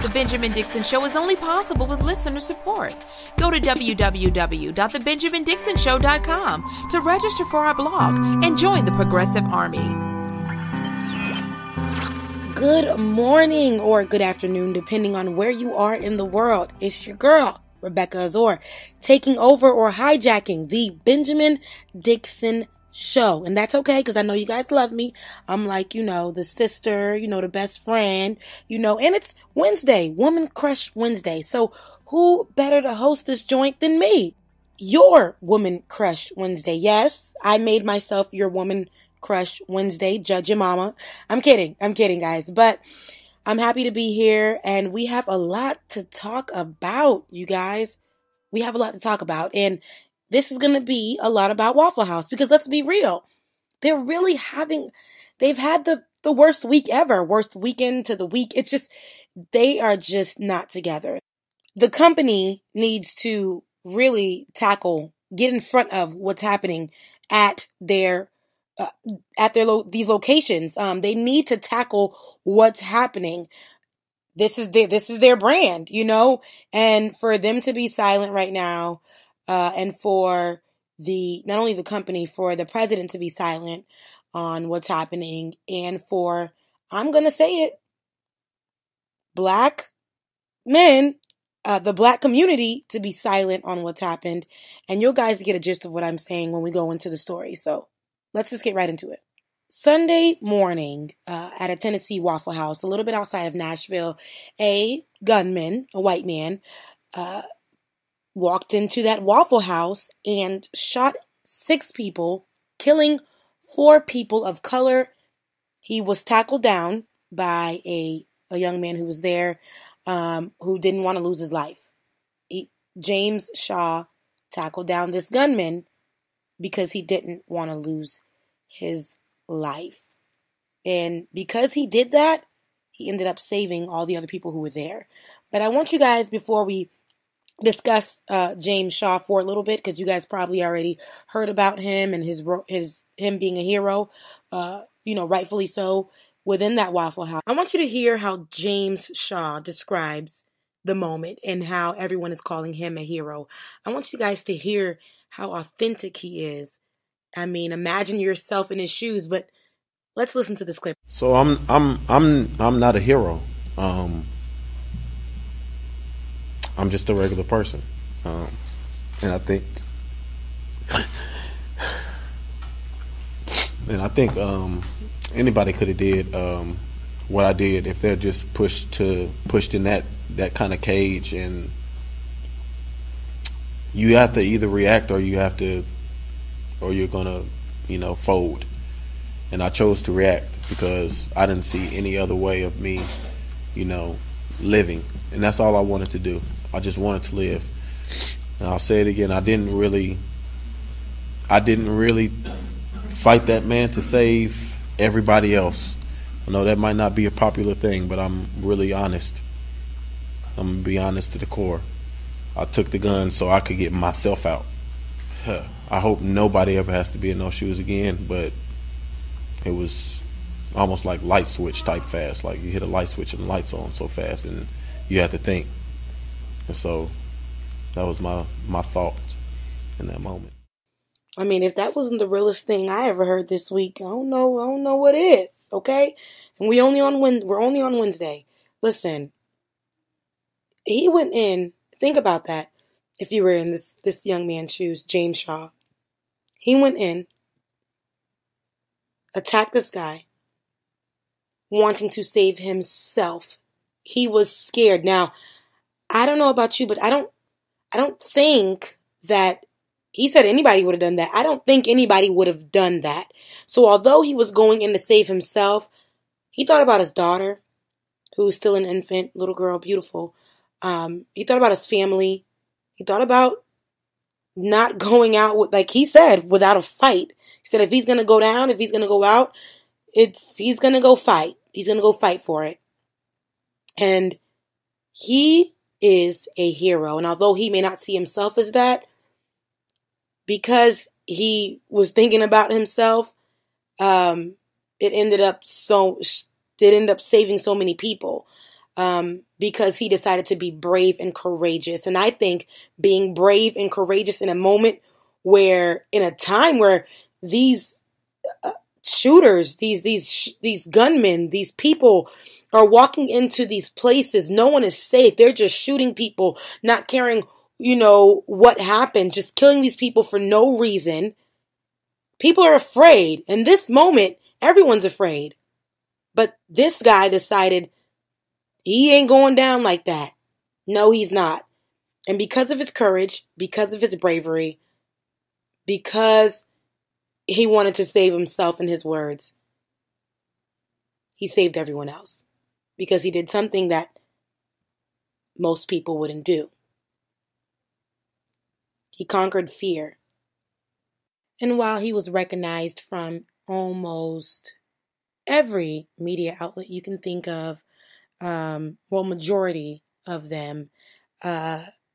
The Benjamin Dixon Show is only possible with listener support. Go to www.thebenjamindixonshow.com to register for our blog and join the Progressive Army. Good morning or good afternoon, depending on where you are in the world. It's your girl, Rebecca Azor, taking over or hijacking the Benjamin Dixon Show. And that's okay, because I know you guys love me. I'm like, the sister, the best friend, and it's Wednesday, Woman Crush Wednesday. So who better to host this joint than me? Your Woman Crush Wednesday. Yes, I made myself your Woman Crush Wednesday. Judge your mama. I'm kidding, guys. But I'm happy to be here, and we have a lot to talk about, you guys. We have a lot to talk about, and this is going to be a lot about Waffle House, because let's be real. They've had the worst week ever, worst weekend to the week. It's just, they are just not together. The company needs to really get in front of what's happening at these locations. They need to tackle what's happening. This is their brand, and for them to be silent right now, and for not only the company, for the president to be silent on what's happening, and for, I'm going to say it, Black men, the Black community to be silent on what's happened. And you guys get a gist of what I'm saying when we go into the story. So let's just get right into it. Sunday morning, at a Tennessee Waffle House, a little bit outside of Nashville, a gunman, a white man, walked into that Waffle House and shot 6 people, killing 4 people of color. He was tackled down by a young man who was there, who didn't want to lose his life. James Shaw tackled down this gunman because he didn't want to lose his life. And because he did that, he ended up saving all the other people who were there. But I want you guys, before we discuss James Shaw for a little bit, because you guys probably already heard about him and him being a hero, rightfully so, within that Waffle House. I want you to hear how James Shaw describes the moment and how everyone is calling him a hero. I want you guys to hear how authentic he is. I mean, imagine yourself in his shoes, but let's listen to this clip. So I'm not a hero. I'm just a regular person, and I think anybody could have did what I did if they're just pushed in that kind of cage, and you have to either react or you're gonna fold. And I chose to react because I didn't see any other way of me living, and that's all I wanted to do. I just wanted to live. And I'll say it again, I didn't really fight that man to save everybody else. I know that might not be a popular thing, but I'm really honest. I'm gonna be honest to the core. I took the gun so I could get myself out. I hope nobody ever has to be in those shoes again, but it was almost like light switch type fast. Like you hit a light switch and the light's on so fast, and you have to think. And so that was my thought in that moment. I mean, if that wasn't the realest thing I ever heard this week, I don't know what is. Okay, and we're only on Wednesday. Listen, he went in. Think about that. If you were in this young man's shoes, James Shaw, he went in, attacked this guy, wanting to save himself. He was scared. Now, I don't know about you, but I don't think that he said anybody would have done that. I don't think anybody would have done that. So although he was going in to save himself, he thought about his daughter, who's still an infant, little girl, beautiful. He thought about his family. He thought about not going out with, like he said, without a fight. He said if he's going to go down, if he's going to go out, he's going to go fight. He's going to go fight for it. And he is a hero. And although he may not see himself as that, because he was thinking about himself, it ended up saving so many people. because he decided to be brave and courageous. And I think being brave and courageous in a moment where, in a time where these shooters, these gunmen, these people are walking into these places, no one is safe. They're just shooting people, not caring, what happened, just killing these people for no reason. People are afraid. In this moment, everyone's afraid. But this guy decided he ain't going down like that. No, he's not. And because of his courage, because of his bravery, because he wanted to save himself, in his words, he saved everyone else. Because he did something that most people wouldn't do. He conquered fear. And while he was recognized from almost every media outlet you can think of, majority of them,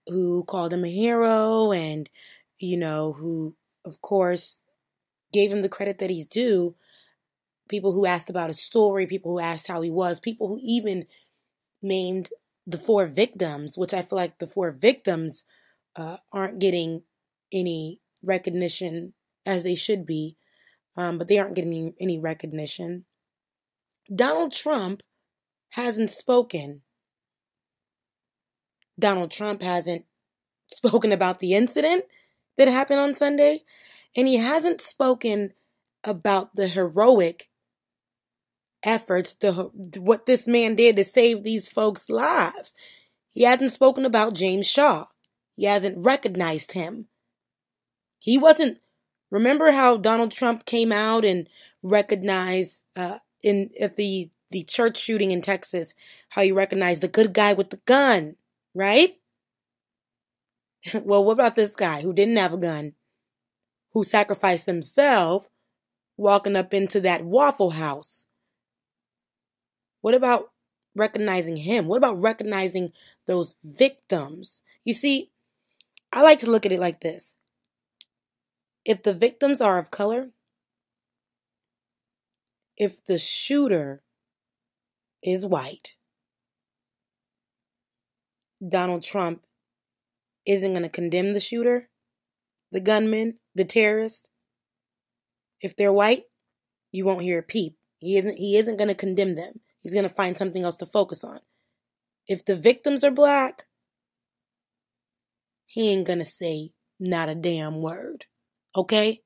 who called him a hero and, who, of course, gave him the credit that he's due. People who asked about his story, people who asked how he was, people who even named the 4 victims, which I feel like the 4 victims aren't getting any recognition as they should be, but they aren't getting any recognition. Donald Trump hasn't spoken. Donald Trump hasn't spoken about the incident that happened on Sunday, and he hasn't spoken about the heroic efforts, what this man did to save these folks' lives. He hasn't spoken about James Shaw. He hasn't recognized him. He wasn't. Remember how Donald Trump came out and recognized at the church shooting in Texas, how he recognized the good guy with the gun, right? Well, what about this guy who didn't have a gun, who sacrificed himself walking up into that Waffle House? What about recognizing him? What about recognizing those victims? You see, I like to look at it like this. If the victims are of color, if the shooter is white, Donald Trump isn't going to condemn the shooter, the gunman, the terrorist. If they're white, you won't hear a peep. He isn't going to condemn them. He's going to find something else to focus on. If the victims are black, he ain't going to say not a damn word. Okay?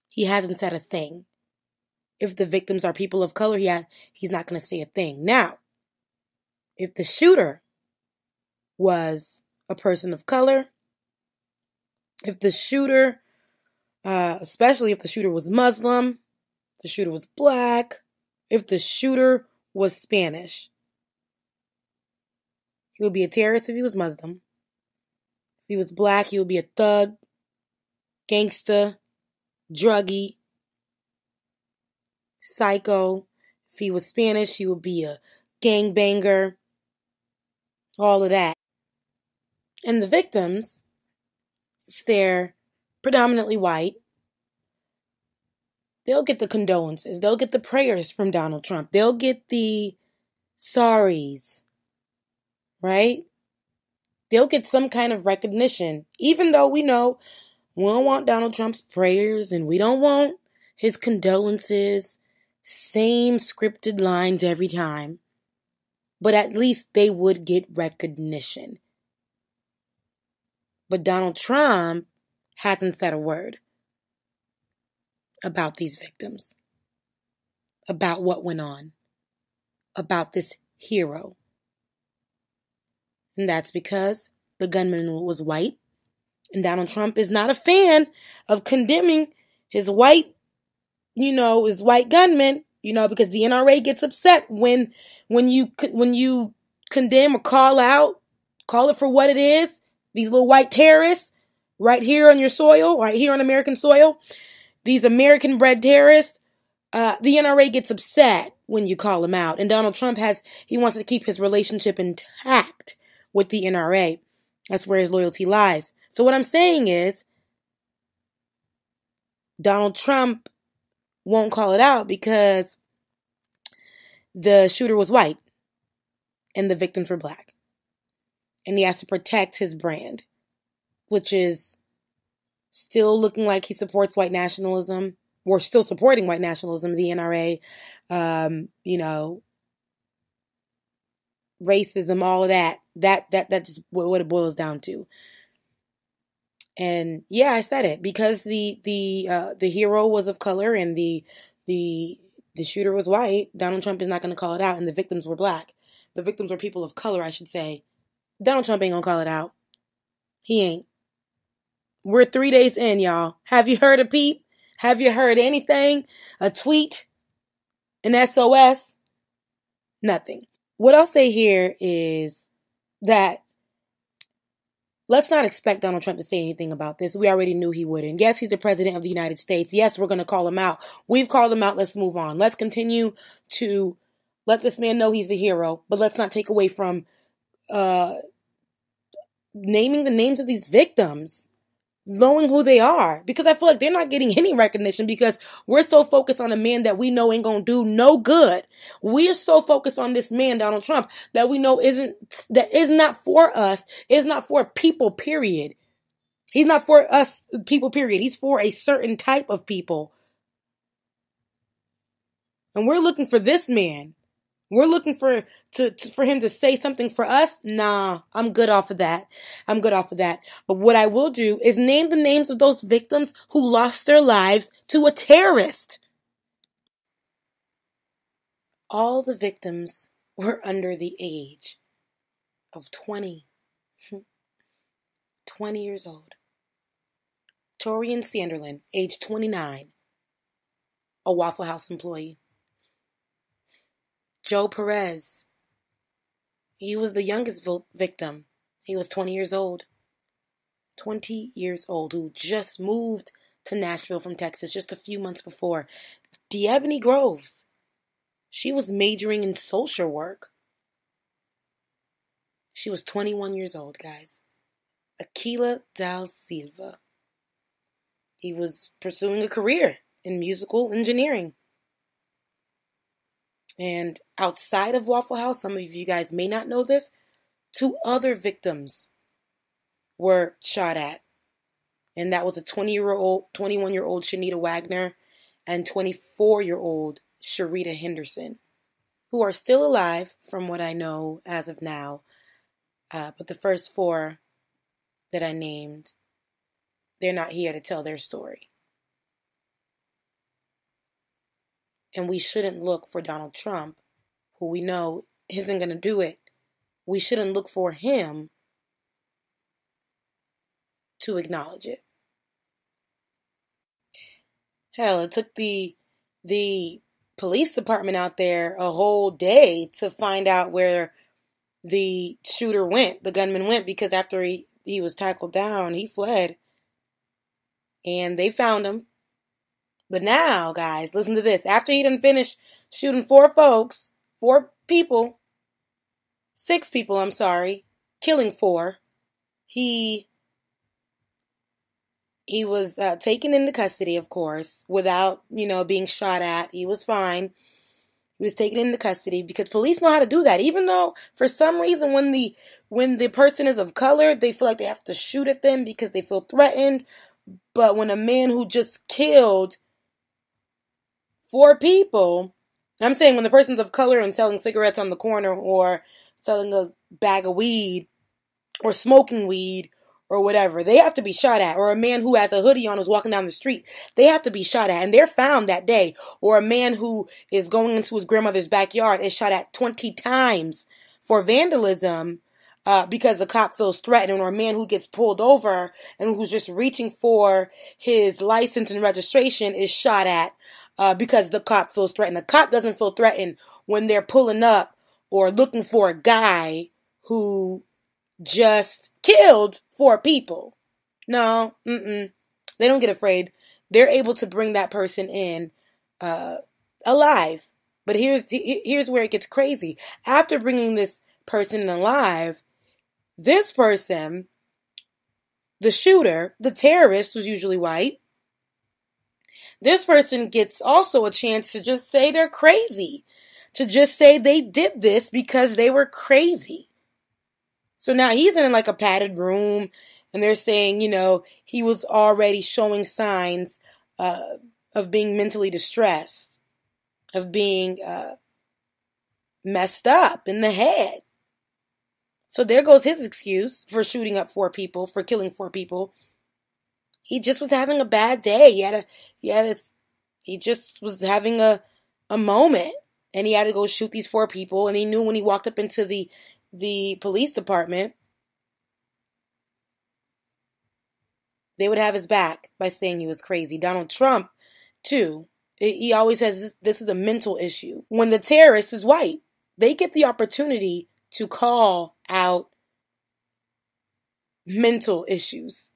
He hasn't said a thing. If the victims are people of color, he's not going to say a thing. Now, if the shooter was a person of color, if the shooter, especially if the shooter was Muslim, the shooter was black, if the shooter was Spanish, he would be a terrorist if he was Muslim. If he was black, he would be a thug, gangster, druggie, psycho. If he was Spanish, he would be a gangbanger, all of that. And the victims, if they're predominantly white, they'll get the condolences. They'll get the prayers from Donald Trump. They'll get the sorries, right? They'll get some kind of recognition, even though we know we don't want Donald Trump's prayers and we don't want his condolences. Same scripted lines every time. But at least they would get recognition. But Donald Trump hasn't said a word about these victims, about what went on, about this hero. And that's because the gunman was white, and Donald Trump is not a fan of condemning his white gunman, because the NRA gets upset when you condemn or call it for what it is. These little white terrorists right here on your soil, right here on American soil, these American-bred terrorists, the NRA gets upset when you call them out. And Donald Trump he wants to keep his relationship intact with the NRA. That's where his loyalty lies. So what I'm saying is, Donald Trump won't call it out because the shooter was white. and the victims were Black. And he has to protect his brand, which is still looking like he supports white nationalism. We're still supporting white nationalism, the NRA, racism, all of that. That's just what it boils down to. And yeah, I said it because the hero was of color and the shooter was white. Donald Trump is not going to call it out, and the victims were Black. The victims were people of color, I should say. Donald Trump ain't gonna call it out. He ain't. We're 3 days in, y'all. Have you heard a peep? Have you heard anything? A tweet? An SOS? Nothing. What I'll say here is that let's not expect Donald Trump to say anything about this. We already knew he wouldn't. Yes, he's the president of the United States. Yes, we're going to call him out. We've called him out. Let's move on. Let's continue to let this man know he's a hero, but let's not take away from naming the names of these victims, knowing who they are, because I feel like they're not getting any recognition because we're so focused on a man that we know ain't gonna do no good. We're so focused on this man, Donald Trump, that we know is not for us, is not for people, period. He's not for us people, period. He's for a certain type of people. And we're looking for this man. We're looking for him to say something for us. Nah, I'm good off of that. But what I will do is name the names of those victims who lost their lives to a terrorist. All the victims were under the age of 20. 20 years old. Torian Sanderlin, age 29, a Waffle House employee. Joe Perez, he was the youngest victim. He was 20 years old. 20 years old, who just moved to Nashville from Texas just a few months before. D'Ebony Groves, she was majoring in social work. She was 21 years old, guys. Aquila Dal Silva, he was pursuing a career in musical engineering. And outside of Waffle House, some of you guys may not know this, 2 other victims were shot at. And that was a 21-year-old Shanita Wagner and 24-year-old Sharita Henderson, who are still alive from what I know as of now. But the first 4 that I named, they're not here to tell their story. And we shouldn't look for Donald Trump, who we know isn't going to do it. We shouldn't look for him to acknowledge it. Hell, it took the police department out there a whole day to find out where the shooter went, the gunman went, because after he was tackled down, he fled. And they found him. But now, guys, listen to this. After he done finished shooting 6 people, killing 4, he was taken into custody, of course, without, being shot at. He was fine. He was taken into custody because police know how to do that. Even though, for some reason, when the person is of color, they feel like they have to shoot at them because they feel threatened. But when a man who just killed 4 people, I'm saying when the person's of color and selling cigarettes on the corner or selling a bag of weed or smoking weed or whatever, they have to be shot at. Or a man who has a hoodie on who's walking down the street, they have to be shot at. And they're found that day. Or a man who is going into his grandmother's backyard is shot at 20 times for vandalism because the cop feels threatened. Or a man who gets pulled over and who's just reaching for his license and registration is shot at because the cop feels threatened. The cop doesn't feel threatened when they're pulling up or looking for a guy who just killed 4 people. No, they don't get afraid. They're able to bring that person in alive. But here's where it gets crazy. After bringing this person in alive, this person, the shooter, the terrorist, who's usually white, this person gets also a chance to just say they're crazy, to just say they did this because they were crazy. So now he's in like a padded room, and they're saying, he was already showing signs of being mentally distressed, of being messed up in the head. So there goes his excuse for shooting up 4 people, for killing 4 people. He just was having a bad day. He just was having a moment, and he had to go shoot these 4 people. And he knew when he walked up into the police department, they would have his back by saying he was crazy. Donald Trump, too, he always says this is a mental issue. When the terrorist is white, they get the opportunity to call out mental issues.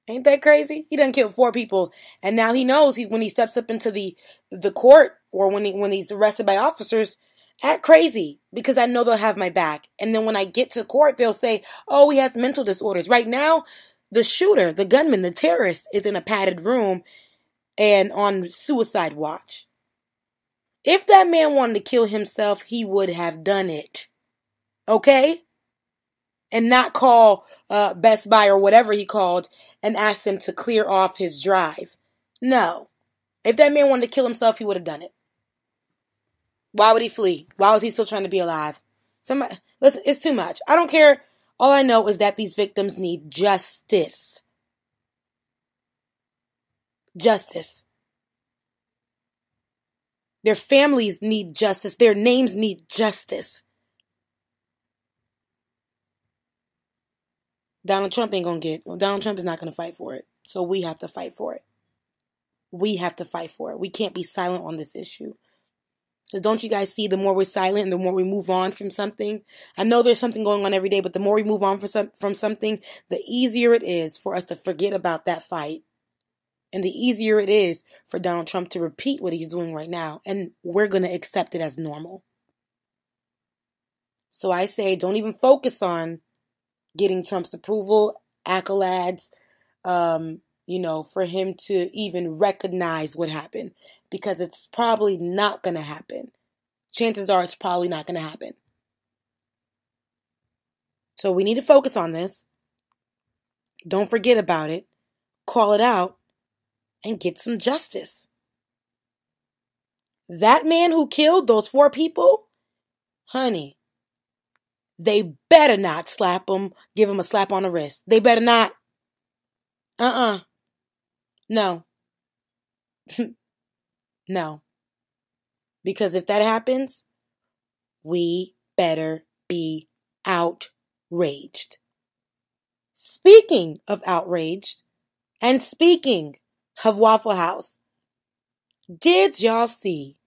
Ain't that crazy? He done killed 4 people, and now he knows when he steps up into the court, or when he's arrested by officers, act crazy, because I know they'll have my back. And then when I get to court, they'll say, oh, he has mental disorders. Right now, the shooter, the gunman, the terrorist is in a padded room and on suicide watch. If that man wanted to kill himself, he would have done it. Okay? And not call Best Buy or whatever he called and ask them to clear off his drive. No. If that man wanted to kill himself, he would have done it. Why would he flee? Why was he still trying to be alive? Listen, it's too much. I don't care. All I know is that these victims need justice. Justice. Their families need justice. Their names need justice. Donald Trump is not going to fight for it. So we have to fight for it. We have to fight for it. We can't be silent on this issue. Because don't you guys see, the more we're silent and the more we move on from something, I know there's something going on every day, but the more we move on from something, the easier it is for us to forget about that fight. And the easier it is for Donald Trump to repeat what he's doing right now. And we're going to accept it as normal. So I say, don't even focus on getting Trump's approval, accolades, for him to even recognize what happened. Because it's probably not going to happen. Chances are it's probably not going to happen. So we need to focus on this. Don't forget about it. Call it out. And get some justice. That man who killed those 4 people, honey, they better not slap him, give him a slap on the wrist. They better not. No. No. Because if that happens, we better be outraged. Speaking of outraged, and speaking of Waffle House, did y'all see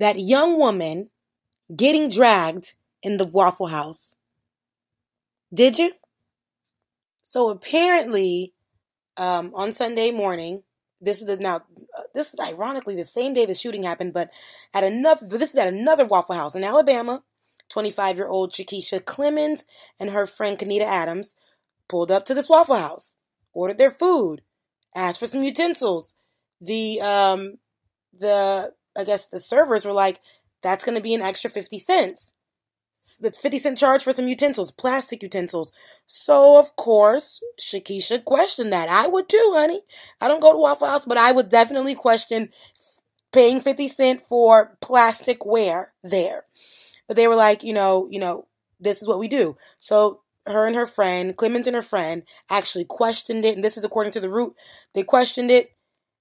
that young woman getting dragged in the Waffle House? Did you? So apparently, on Sunday morning, this is ironically the same day the shooting happened, but this is at another Waffle House in Alabama. 25-year-old Shakisha Clemens and her friend Kanita Adams pulled up to this Waffle House, ordered their food, asked for some utensils. I guess the servers were like, that's going to be an extra 50 cents. The 50-cent charge for some utensils, plastic utensils. So, of course, Shakisha questioned that. I would too, honey. I don't go to Waffle House, but I would definitely question paying 50 cents for plastic ware there. But they were like, this is what we do. So her and her friend, Clemens and her friend, actually questioned it. And this is according to the root. They questioned it.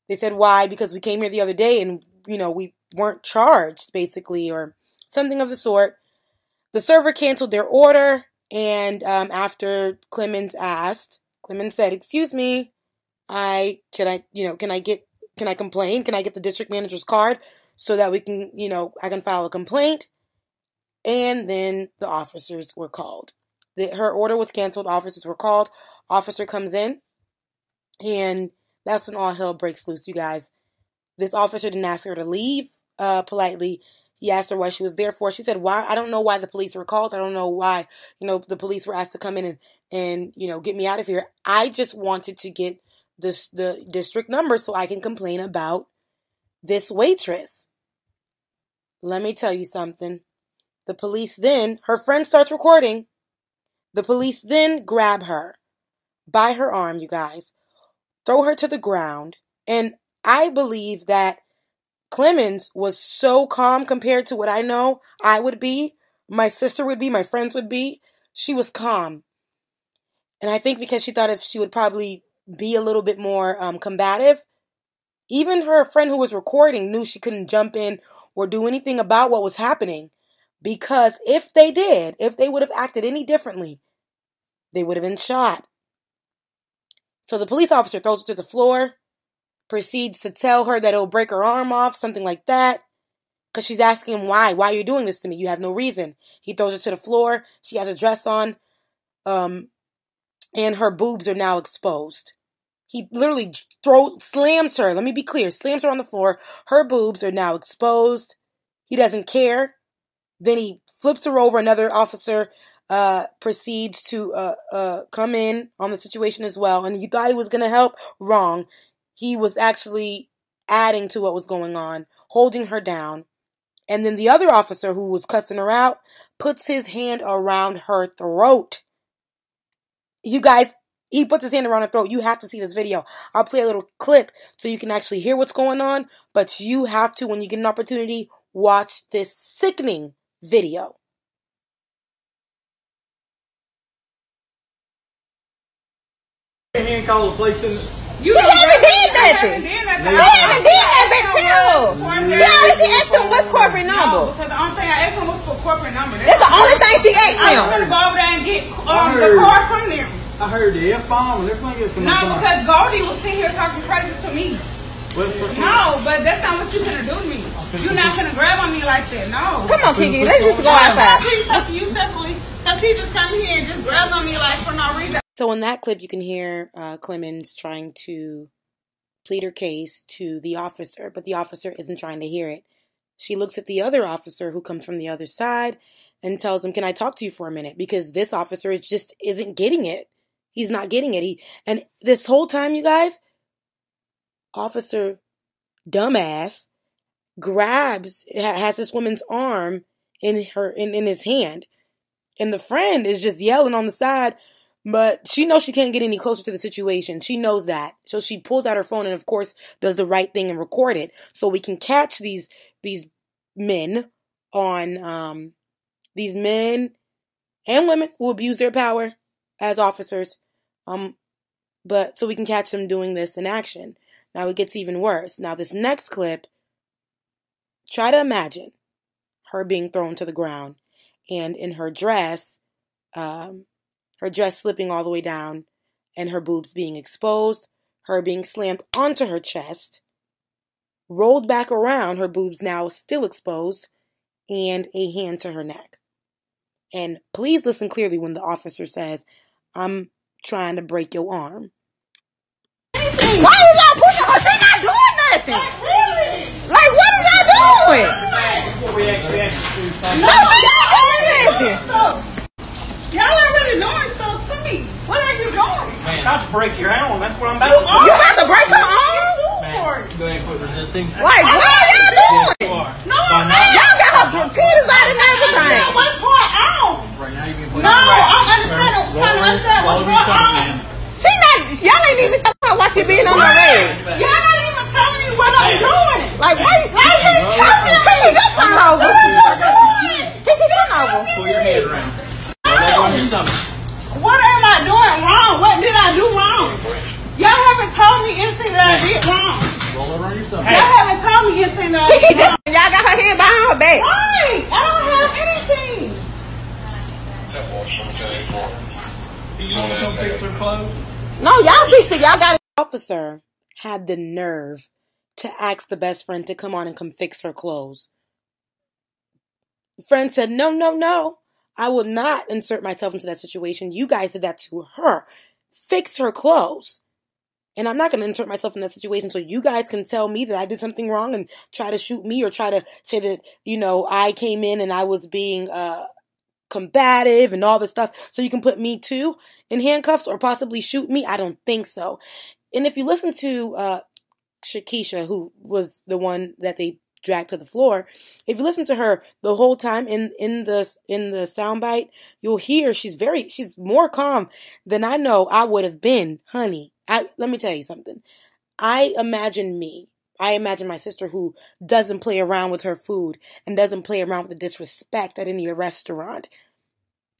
They said, why? Because we came here the other day and, we weren't charged, basically, or something of the sort. The server canceled their order. And after Clemens said, excuse me, can I complain? Can I get the district manager's card so that we can, I can file a complaint? And then the officers were called. Her order was canceled. Officers were called. Officer comes in. And that's when all hell breaks loose, you guys. This officer didn't ask her to leave politely. He asked her what she was there for. She said, why? I don't know why the police were called. I don't know why, the police were asked to come in and get me out of here. I just wanted to get the district number so I can complain about this waitress. Let me tell you something. The police then, her friend starts recording. The police then grab her by her arm, you guys, throw her to the ground. And I believe that Clemens was so calm compared to what I know I would be, my sister would be, my friends would be. She was calm. And I think because she thought if she would probably be a little bit more combative, even her friend who was recording knew she couldn't jump in or do anything about what was happening. Because if they did, if they would have acted any differently, they would have been shot. So the police officer throws her to the floor, proceeds to tell her that it'll break her arm off, something like that. Because she's asking him, why? Why are you doing this to me? You have no reason. He throws her to the floor. She has a dress on. And her boobs are now exposed. He literally slams her. Let me be clear. Slams her on the floor. Her boobs are now exposed. He doesn't care. Then he flips her over. Another officer proceeds to come in on the situation as well. And you thought he was going to help? Wrong. He was actually adding to what was going on, holding her down. And then the other officer who was cussing her out puts his hand around her throat. You guys, he puts his hand around her throat. You have to see this video. I'll play a little clip so you can actually hear what's going on. But you have to, when you get an opportunity, watch this sickening video. He ain't call the police in. You haven't did nothing. I haven't did nothing too. Yeah, she asked him what's corporate number. Because the only thing I asked him was for corporate number. That's the only thing she asked him. I was going to go over there and get the car from them. I heard the F-bomb and everything. No, because Goldie was sitting here talking crazy to me. No, but that's not what you're going to do to me. You're not going to grab on me like that. No. Come on, Kiki. Let's just go outside. Please talk to you separately. Because he just come here and just grabbed on me like for no reason. So in that clip, you can hear Clemens trying to plead her case to the officer, but the officer isn't trying to hear it. She looks at the other officer who comes from the other side and tells him, can I talk to you for a minute? Because this officer isn't getting it. He's not getting it. And this whole time, you guys, Officer Dumbass has this woman's arm in his hand. And the friend is just yelling on the side, but she knows she can't get any closer to the situation. She knows that. So she pulls out her phone and, of course, does the right thing and record it. So we can catch these men on, these men and women who abuse their power as officers. But so we can catch them doing this in action. Now it gets even worse. Now this next clip, try to imagine her being thrown to the ground and in her dress slipping all the way down and her boobs being exposed, her being slammed onto her chest, rolled back around, her boobs now still exposed, and a hand to her neck. And please listen clearly when the officer says, I'm trying to break your arm. Why are y'all pushing her? She's not doing nothing. Like, what are y'all doing? No, y'all doing nothing. Y'all are really doing stuff to me. What are you doing? Man, I'm about to break your arm. That's what I'm about to do. You about to break her arm? Man, go ahead and quit resisting. Like, what are y'all doing? No, I'm not. Y'all got her titties out and everything. One part out. Right now you can put No, I'm trying to understand what's going on. Y'all ain't even talking about why she being on the leg. Y'all not even telling me what I'm doing. Like, why you talking? Kiki, just turn over. Kiki, turn over. Pull your head around. On your stomach. What am I doing wrong? What did I do wrong? Y'all haven't told me anything that I did wrong. Roll over on your stomach. Y'all haven't told me anything that I did wrong. Y'all got her head behind her back. Right. I don't have anything. You want to come fix her clothes? No, y'all fix it. Y'all got it. The officer had the nerve to ask the best friend to come on and come fix her clothes. The friend said, no. I will not insert myself into that situation. You guys did that to her. Fix her clothes. And I'm not going to insert myself in that situation so you guys can tell me that I did something wrong and try to shoot me or try to say that, I came in and I was being combative and all this stuff. So you can put me too in handcuffs or possibly shoot me. I don't think so. And if you listen to Shakisha, who was the one that they dragged to the floor. If you listen to her the whole time in the soundbite, you'll hear she's more calm than I know I would have been, honey. Let me tell you something. I imagine my sister who doesn't play around with her food and doesn't play around with the disrespect at any restaurant.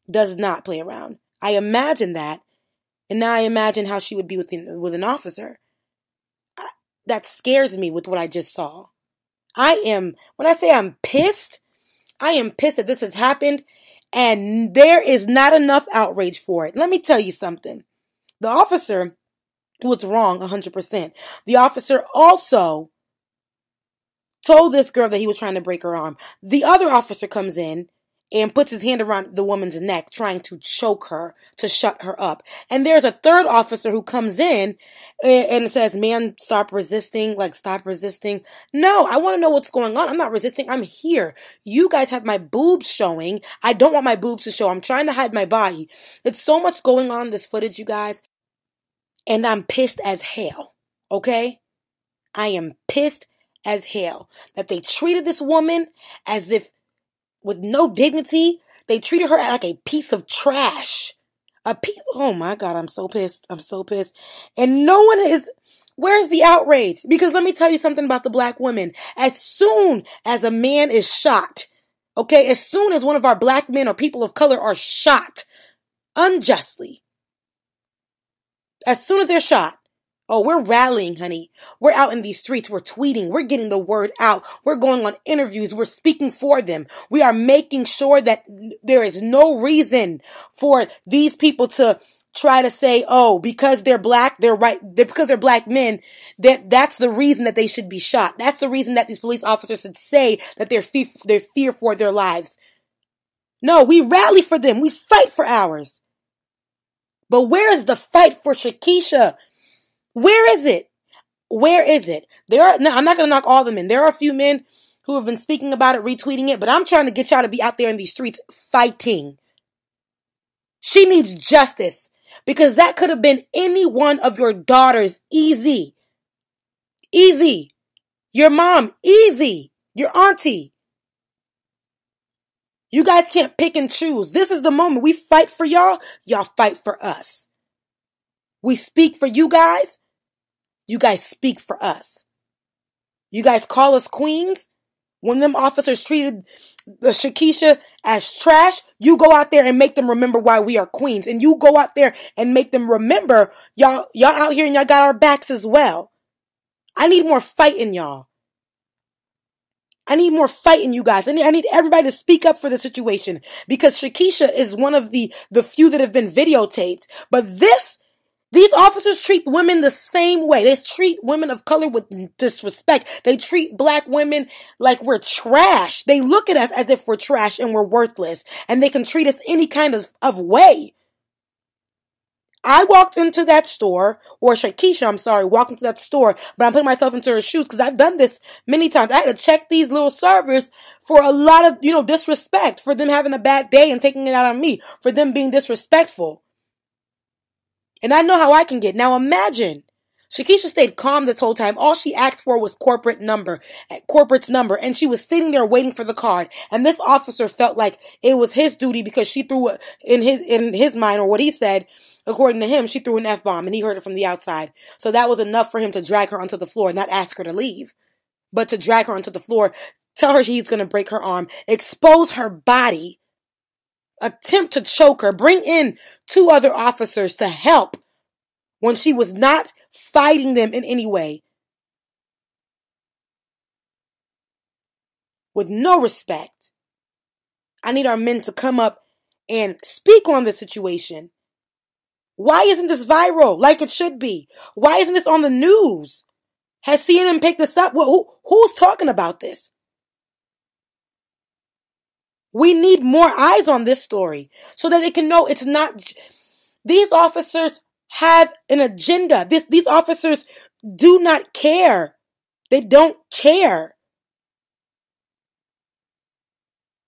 Does not play around. I imagine that, and now I imagine how she would be with an officer. That scares me with what I just saw. When I say I'm pissed, I am pissed that this has happened, and there is not enough outrage for it. Let me tell you something. The officer was wrong 100%. The officer also told this girl that he was trying to break her arm. The other officer comes in and puts his hand around the woman's neck, trying to choke her, to shut her up. And there's a third officer who comes in and says, "Man, stop resisting, stop resisting." No, I want to know what's going on. I'm not resisting. I'm here. You guys have my boobs showing. I don't want my boobs to show. I'm trying to hide my body. It's so much going on in this footage, you guys. And I'm pissed as hell. Okay? I am pissed as hell that they treated this woman as if with no dignity. They treated her like a piece of trash. Oh my God, I'm so pissed. I'm so pissed. And no one where's the outrage? Because let me tell you something about the black women. As soon as a man is shot, okay, as soon as one of our black men or people of color are shot unjustly, as soon as they're shot, oh, we're rallying, honey. We're out in these streets. We're tweeting. We're getting the word out. We're going on interviews. We're speaking for them. We are making sure that there is no reason for these people to try to say, oh, because they're black, they're right. Because they're black men, that's the reason that they should be shot. That's the reason that these police officers should say that they're fear for their lives. No, we rally for them. We fight for ours. But where is the fight for Shakisha? Where is it? Where is it? I'm not going to knock all of them in. There are a few men who have been speaking about it, retweeting it, but I'm trying to get y'all to be out there in these streets fighting. She needs justice because that could have been any one of your daughters. Easy. Easy. Your mom. Easy. Your auntie. You guys can't pick and choose. This is the moment. We fight for y'all. Y'all fight for us. We speak for you guys. You guys speak for us. You guys call us queens. When them officers treated the Shakisha as trash, you go out there and make them remember why we are queens. And you go out there and make them remember y'all out here and y'all got our backs as well. I need more fighting, y'all. I need more fighting, you guys. I need everybody to speak up for the situation because Shakisha is one of the few that have been videotaped. But these officers treat women the same way. They treat women of color with disrespect. They treat black women like we're trash. They look at us as if we're trash and we're worthless. And they can treat us any kind of way. I walked into that store, or Shakisha, walked into that store, but I'm putting myself into her shoes because I've done this many times. I had to check these little servers for a lot of, disrespect, for them having a bad day and taking it out on me, for them being disrespectful. And I know how I can get. Now imagine, Shakisha stayed calm this whole time. All she asked for was corporate's number, and she was sitting there waiting for the card. And this officer felt like it was his duty because she threw in his mind, or what he said, according to him, she threw an F-bomb and he heard it from the outside. So that was enough for him to drag her onto the floor, not ask her to leave, but to drag her onto the floor, tell her he's going to break her arm, expose her body, attempt to choke her, bring in 2 other officers to help when she was not fighting them in any way. With no respect. I need our men to come up and speak on this situation. Why isn't this viral like it should be? Why isn't this on the news? Has CNN picked this up? Who's talking about this? We need more eyes on this story so that they can know it's not. These officers have an agenda. These officers do not care. They don't care.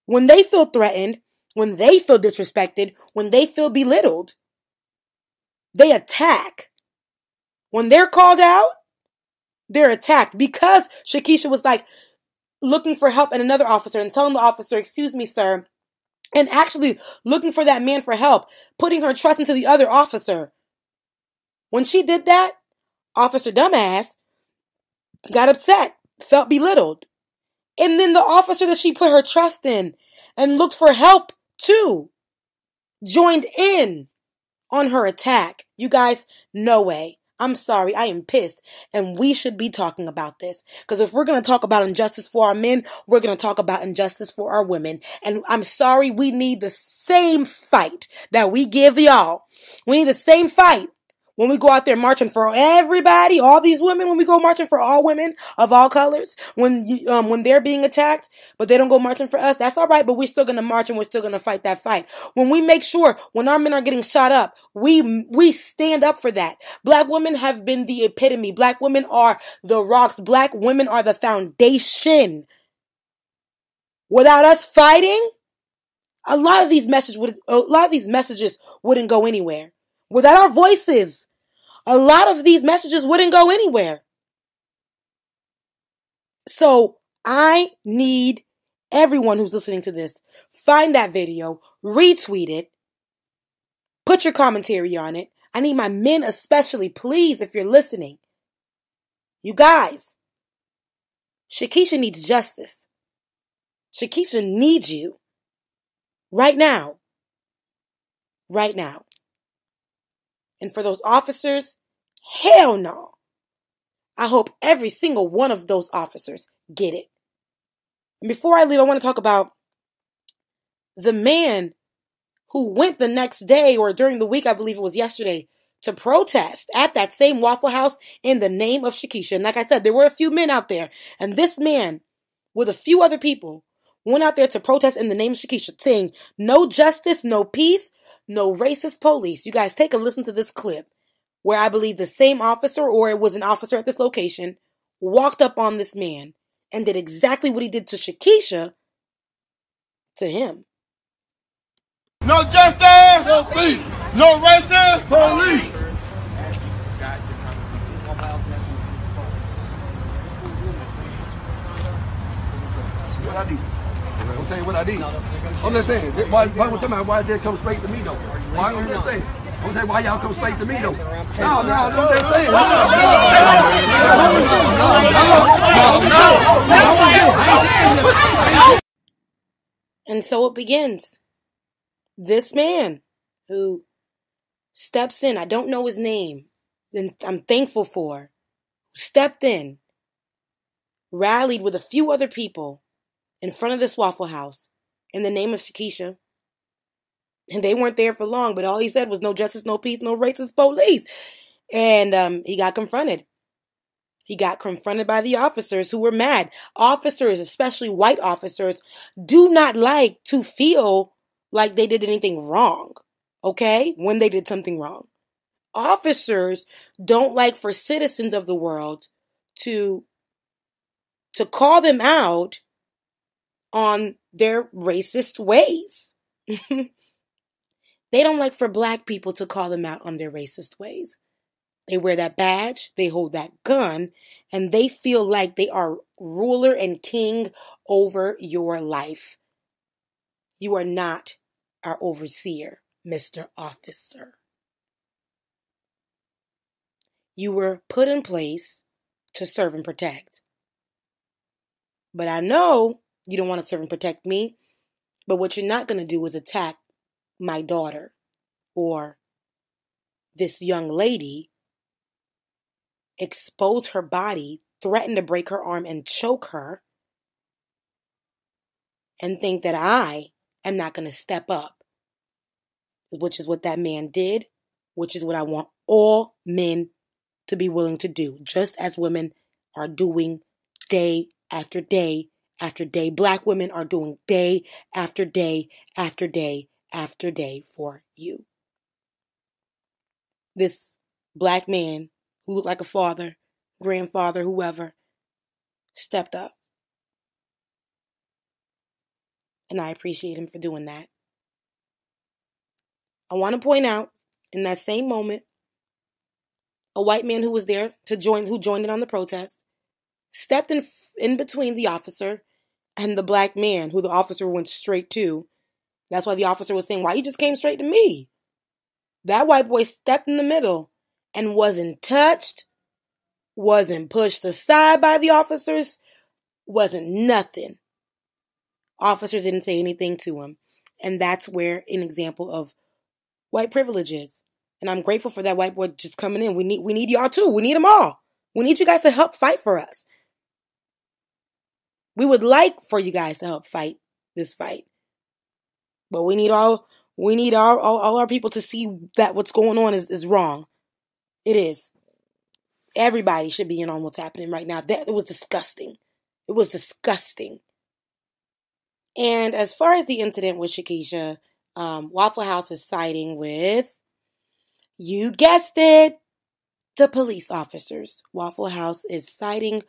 When they feel threatened, when they feel disrespected, when they feel belittled, they attack. When they're called out, they're attacked because Shakisha was like, looking for help and another officer and telling the officer, excuse me, sir, and actually looking for that man for help, putting her trust into the other officer. When she did that, Officer Dumbass got upset, felt belittled. And then the officer that she put her trust in and looked for help too joined in on her attack. You guys, no way. I'm sorry. I am pissed. And we should be talking about this. Because if we're going to talk about injustice for our men, we're going to talk about injustice for our women. And I'm sorry, we need the same fight that we give y'all. We need the same fight when we go out there marching for everybody, all these women, when we go marching for all women of all colors, when they're being attacked, but they don't go marching for us, that's all right, but we're still going to march and we're still going to fight that fight. When we make sure, when our men are getting shot up, we stand up for that. Black women have been the epitome. Black women are the rocks. Black women are the foundation. Without us fighting, a lot of these messages wouldn't go anywhere. Without our voices, a lot of these messages wouldn't go anywhere. So I need everyone who's listening to this, find that video, retweet it, put your commentary on it. I need my men especially, please, if you're listening. You guys, Shakisha needs justice. Shakisha needs you. Right now. Right now. And for those officers, hell no. I hope every single one of those officers get it. And before I leave, I want to talk about the man who went the next day or during the week, I believe it was yesterday, to protest at that same Waffle House in the name of Shakisha. And like I said, there were a few men out there. And this man, with a few other people, went out there to protest in the name of Shakisha, saying, no justice, no peace, no racist police. You guys take a listen to this clip where I believe the same officer, or it was an officer at this location, walked up on this man and did exactly what he did to Shakisha to him. No justice, no peace, no racist police. What I did? I'm saying what I did. I'm just saying, why did they come straight to me though? Why I'm just saying? I'm saying why y'all come straight to me though? No, I'm just saying. No. And so it begins. This man who steps in, I don't know his name, and I'm thankful for, stepped in, rallied with a few other people in front of this Waffle House in the name of Shakisha. And they weren't there for long, but all he said was no justice, no peace, no racist police. And he got confronted. He got confronted by the officers who were mad. Officers, especially white officers, do not like to feel like they did anything wrong, okay? When they did something wrong. Officers don't like for citizens of the world to call them out on their racist ways. They don't like for black people to call them out on their racist ways. They wear that badge, they hold that gun, and they feel like they are ruler and king over your life. You are not our overseer, Mr. Officer. You were put in place to serve and protect. But I know you don't want to serve and protect me, but what you're not going to do is attack my daughter or this young lady, expose her body, threaten to break her arm and choke her, and think that I am not going to step up, which is what that man did, which is what I want all men to be willing to do, just as women are doing day after day after day. Black women are doing day after day after day after day for you. This black man who looked like a father, grandfather, whoever, stepped up. And I appreciate him for doing that. I want to point out, in that same moment, a white man who was there who joined in on the protest, stepped in between the officer and the black man who the officer went straight to. That's why the officer was saying, why you just came straight to me? That white boy stepped in the middle and wasn't touched, wasn't pushed aside by the officers, wasn't nothing. Officers didn't say anything to him. And that's where an example of white privilege is. And I'm grateful for that white boy just coming in. We need y'all too. We need them all. We need you guys to help fight for us. We would like for you guys to help fight this fight. But we need all our people to see that what's going on is wrong. It is. Everybody should be in on what's happening right now. It was disgusting. It was disgusting. And as far as the incident with Shakisha, Waffle House is siding with, you guessed it, the police officers. Waffle House is siding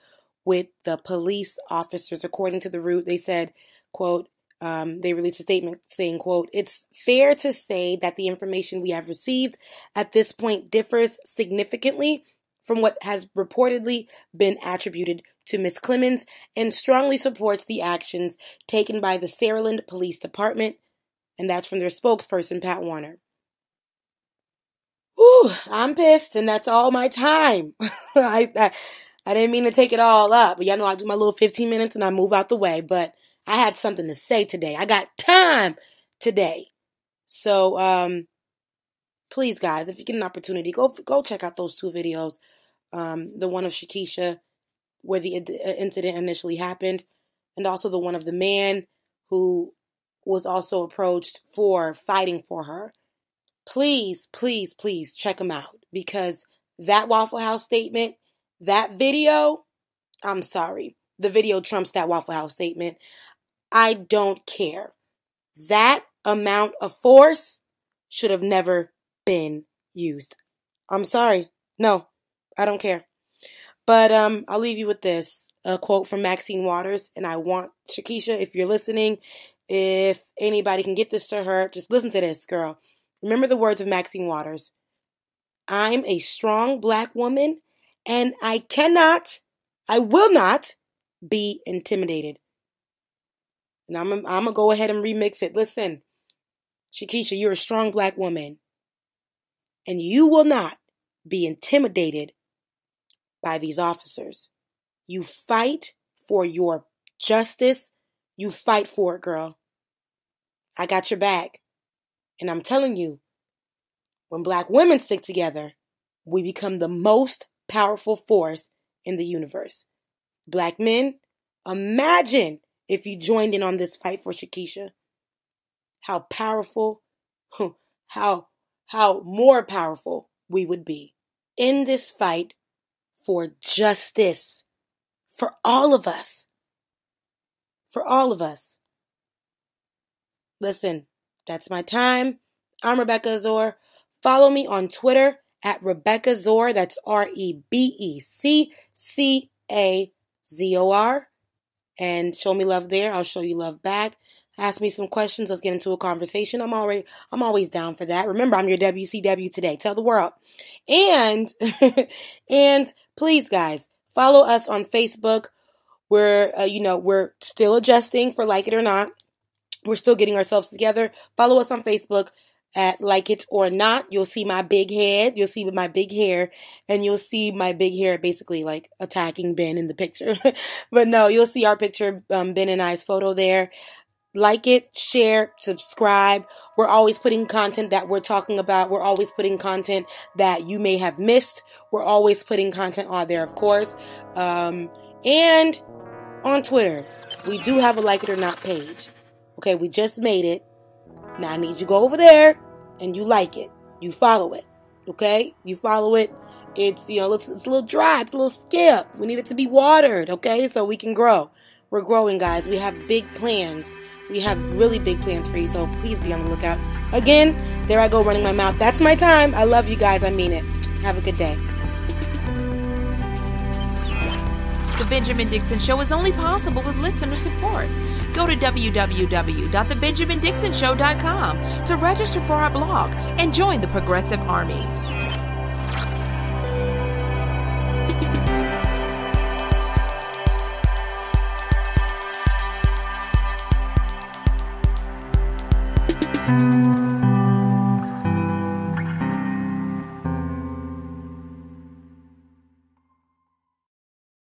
with the police officers. According to The Root, they said, quote, they released a statement saying, quote, it's fair to say that the information we have received at this point differs significantly from what has reportedly been attributed to Ms. Clemens and strongly supports the actions taken by the Saraland Police Department. And that's from their spokesperson, Pat Warner. Whew, I'm pissed, and that's all my time. I didn't mean to take it all up. But y'all know I do my little 15 minutes and I move out the way. But I had something to say today. I got time today. So, please, guys, if you get an opportunity, go check out those two videos. The one of Shakisha, where the incident initially happened, and also the one of the man who was also approached for fighting for her. Please, please, please check them out, because that Waffle House statement, that video, I'm sorry, the video trumps that Waffle House statement. I don't care. That amount of force should have never been used. I'm sorry. No, I don't care. But I'll leave you with this, a quote from Maxine Waters, and I want Shakisha, if you're listening, if anybody can get this to her, just listen to this, girl. Remember the words of Maxine Waters. I'm a strong black woman, and I will not be intimidated. And I'm going to go ahead and remix it. Listen, Shakisha, you're a strong black woman, and you will not be intimidated by these officers. You fight for your justice. You fight for it, girl. I got your back. And I'm telling you, when black women stick together, we become the most powerful force in the universe. Black men, imagine if you joined in on this fight for Shakisha. How powerful, how more powerful we would be in this fight for justice. For all of us. For all of us. Listen, that's my time. I'm Rebecca Azor. Follow me on Twitter at Rebecca Zor. That's REBECCAZOR. And show me love there. I'll show you love back. Ask me some questions. Let's get into a conversation. I'm always down for that. Remember, I'm your WCW today. Tell the world. And please, guys, follow us on Facebook. We're still adjusting for Like It or Not. We're still getting ourselves together. Follow us on Facebook at Like It or Not. You'll see my big head. You'll see my big hair. And you'll see my big hair basically like attacking Ben in the picture. But no, you'll see our picture, Ben and I's photo there. Like it, share, subscribe. We're always putting content that we're talking about. We're always putting content that you may have missed. We're always putting content on there, of course. And on Twitter, we do have a Like It or Not page. Okay, we just made it. Now I need you to go over there and you like it. You follow it. Okay? You follow it. It's, it's a little dry. It's a little skip. We need it to be watered. Okay? So we can grow. We're growing, guys. We have big plans. We have really big plans for you. So please be on the lookout. Again, there I go running my mouth. That's my time. I love you guys. I mean it. Have a good day. The Benjamin Dixon Show is only possible with listener support. Go to www.thebenjamindixonshow.com to register for our blog and join the Progressive Army. Bye.